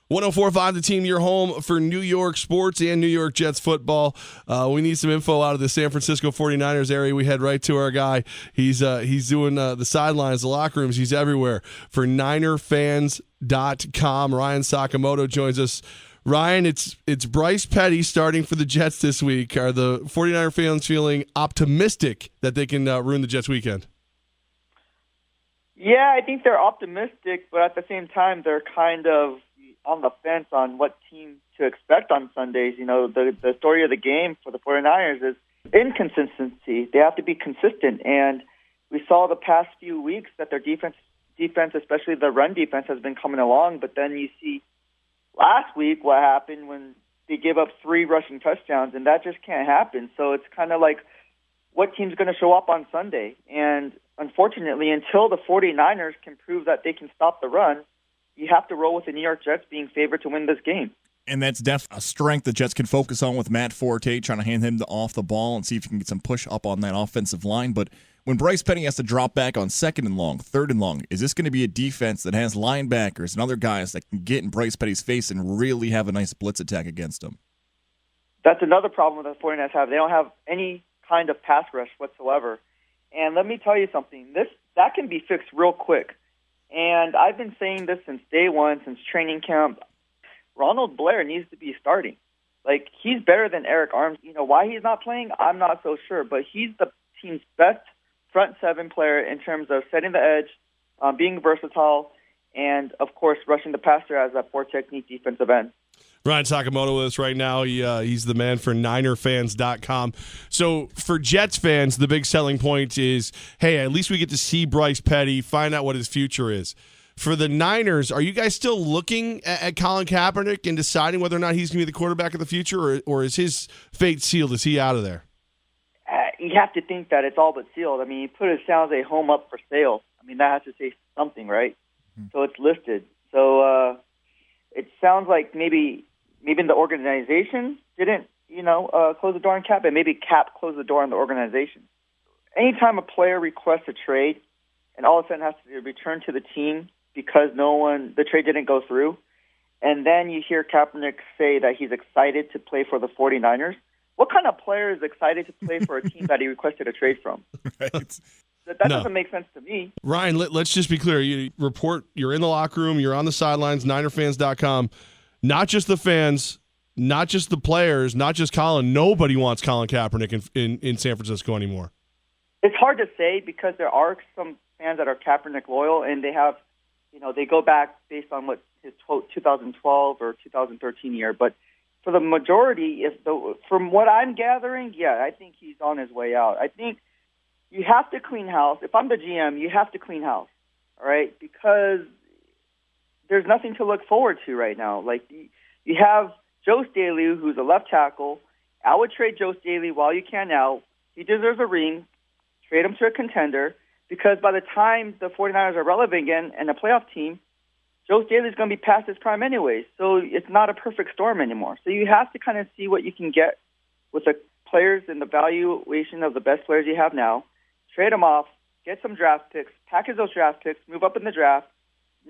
104.5 The Team, your home for New York sports and New York Jets football. We need some info out of the San Francisco 49ers area. We head right to our guy. He's doing the sidelines, the locker rooms. He's everywhere for ninerfans.com. Ryan Sakamoto joins us. Ryan, it's Bryce Petty starting for the Jets this week. Are the 49er fans feeling optimistic that they can ruin the Jets weekend? Yeah, I think they're optimistic, but at the same time, they're kind of on the fence on what team to expect on Sundays. You know, the story of the game for the 49ers is inconsistency. They have to be consistent, and we saw the past few weeks that their defense, especially the run defense, has been coming along, but then you see last week what happened when they gave up 3 rushing touchdowns, and that just can't happen. So it's kind of like, what team's going to show up on Sunday? And unfortunately, until the 49ers can prove that they can stop the run, you have to roll with the New York Jets being favored to win this game. And that's definitely a strength the Jets can focus on with Matt Forte, trying to hand him off the ball and see if you can get some push up on that offensive line. But when Bryce Petty has to drop back on 2nd and long, 3rd and long, is this going to be a defense that has linebackers and other guys that can get in Bryce Petty's face and really have a nice blitz attack against him? That's another problem that the 49ers have. They don't have any kind of pass rush whatsoever. And let me tell you something, that can be fixed real quick. And I've been saying this since day one, since training camp. Ronald Blair needs to be starting. Like, he's better than Eric Arms. You know, why he's not playing, I'm not so sure. But he's the team's best front 7 player in terms of setting the edge, being versatile, and, of course, rushing the passer as a 4-technique defensive end. Ryan Sakamoto with us right now. He's the man for ninerfans.com. So for Jets fans, the big selling point is, hey, at least we get to see Bryce Petty, find out what his future is. For the Niners, are you guys still looking at Colin Kaepernick and deciding whether or not he's going to be the quarterback of the future, or is his fate sealed? Is he out of there? You have to think that it's all but sealed. I mean, he put his San Jose home up for sale. I mean, that has to say something, right? So it's listed. So it sounds like maybe the organization didn't, close the door on Cap, and maybe Cap closed the door on the organization. Anytime a player requests a trade and all of a sudden has to return to the team because the trade didn't go through, and then you hear Kaepernick say that he's excited to play for the 49ers, what kind of player is excited to play for a team that he requested a trade from? Right. That doesn't make sense to me. Ryan, let's just be clear. You report, you're in the locker room, you're on the sidelines, ninerfans.com. Not just the fans, not just the players, not just Colin. Nobody wants Colin Kaepernick in San Francisco anymore. It's hard to say because there are some fans that are Kaepernick loyal, and they have, they go back based on what his 2012 or 2013 year. But for the majority, from what I'm gathering, yeah, I think he's on his way out. I think you have to clean house. If I'm the GM, you have to clean house, all right? Because there's nothing to look forward to right now. Like, you have Joe Staley, who's a left tackle. I would trade Joe Staley while you can now. He deserves a ring. Trade him to a contender, because by the time the 49ers are relevant again and a playoff team, Joe Staley's going to be past his prime anyway. So it's not a perfect storm anymore. So you have to kind of see what you can get with the players and the valuation of the best players you have now. Trade them off, get some draft picks, package those draft picks, move up in the draft.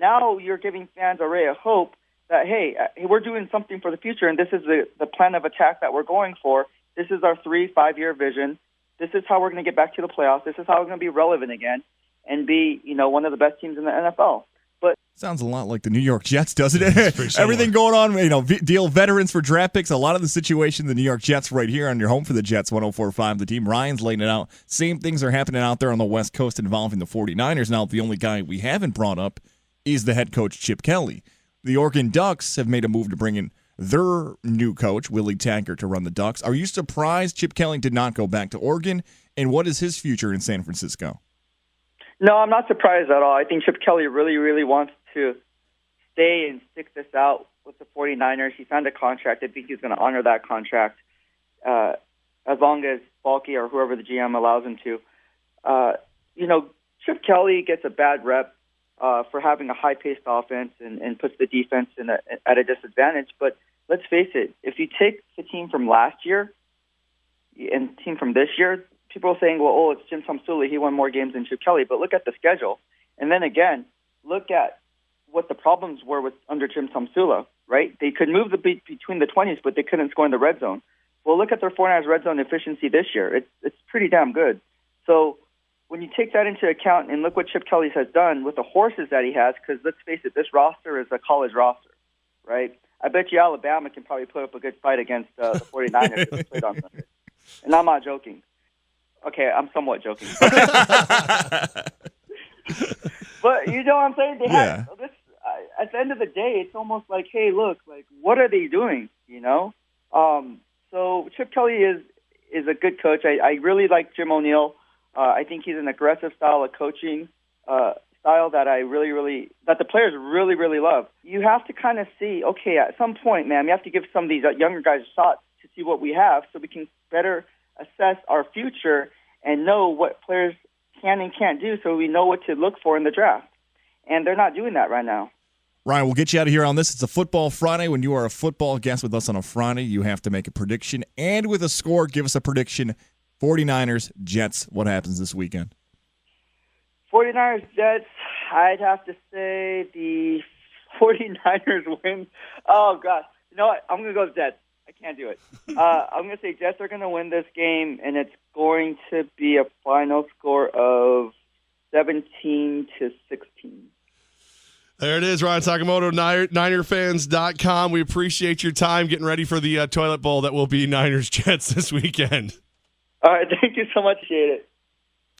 Now you're giving fans a ray of hope that, hey, we're doing something for the future, and this is the plan of attack that we're going for. This is our 3-5-year vision. This is how we're going to get back to the playoffs. This is how we're going to be relevant again and be, one of the best teams in the NFL. But sounds a lot like the New York Jets, doesn't it? Everything going on, deal veterans for draft picks. A lot of the situation, the New York Jets right here on your home for the Jets, 104.5. The team, Ryan's laying it out. Same things are happening out there on the West Coast involving the 49ers. Now, the only guy we haven't brought up is the head coach, Chip Kelly. The Oregon Ducks have made a move to bring in their new coach, Willie Taggart, to run the Ducks. Are you surprised Chip Kelly did not go back to Oregon? And what is his future in San Francisco? No, I'm not surprised at all. I think Chip Kelly really, really wants to stay and stick this out with the 49ers. He signed a contract. I think he's going to honor that contract as long as Balky or whoever the GM allows him to. Chip Kelly gets a bad rep for having a high-paced offense and puts the defense at a disadvantage. But let's face it, if you take the team from last year and the team from this year, people are saying, well, it's Jim Tomsula. He won more games than Chip Kelly. But look at the schedule. And then again, look at what the problems were with under Jim Tomsula, right? They could move between the 20s, but they couldn't score in the red zone. Well, look at their 49ers red zone efficiency this year. It's pretty damn good. So when you take that into account and look what Chip Kelly has done with the horses that he has, because let's face it, this roster is a college roster, right? I bet you Alabama can probably put up a good fight against the 49ers if they played on Sunday. And I'm not joking. Okay, I'm somewhat joking. But you know what I'm saying? They have this. At the end of the day, it's almost like, hey, look, like, what are they doing? You know. So Chip Kelly is a good coach. I really like Jim O'Neill. I think he's an aggressive style of coaching, style that that the players really, really love. You have to kind of see, okay, at some point, man, we have to give some of these younger guys a shot to see what we have, so we can better assess our future and know what players can and can't do, so we know what to look for in the draft. And they're not doing that right now. Ryan, we'll get you out of here on this. It's a Football Friday. When you are a football guest with us on a Friday, you have to make a prediction. And with a score, give us a prediction. 49ers, Jets, what happens this weekend? 49ers, Jets, I'd have to say the 49ers win. Oh, gosh. You know what? I'm going to go with Jets. I can't do it. I'm going to say Jets are going to win this game, and it's going to be a final score of 17-16. There it is, Ryan Sakamoto, NinerFans.com. We appreciate your time getting ready for the toilet bowl that will be Niners Jets this weekend. All right, thank you so much. Appreciate it.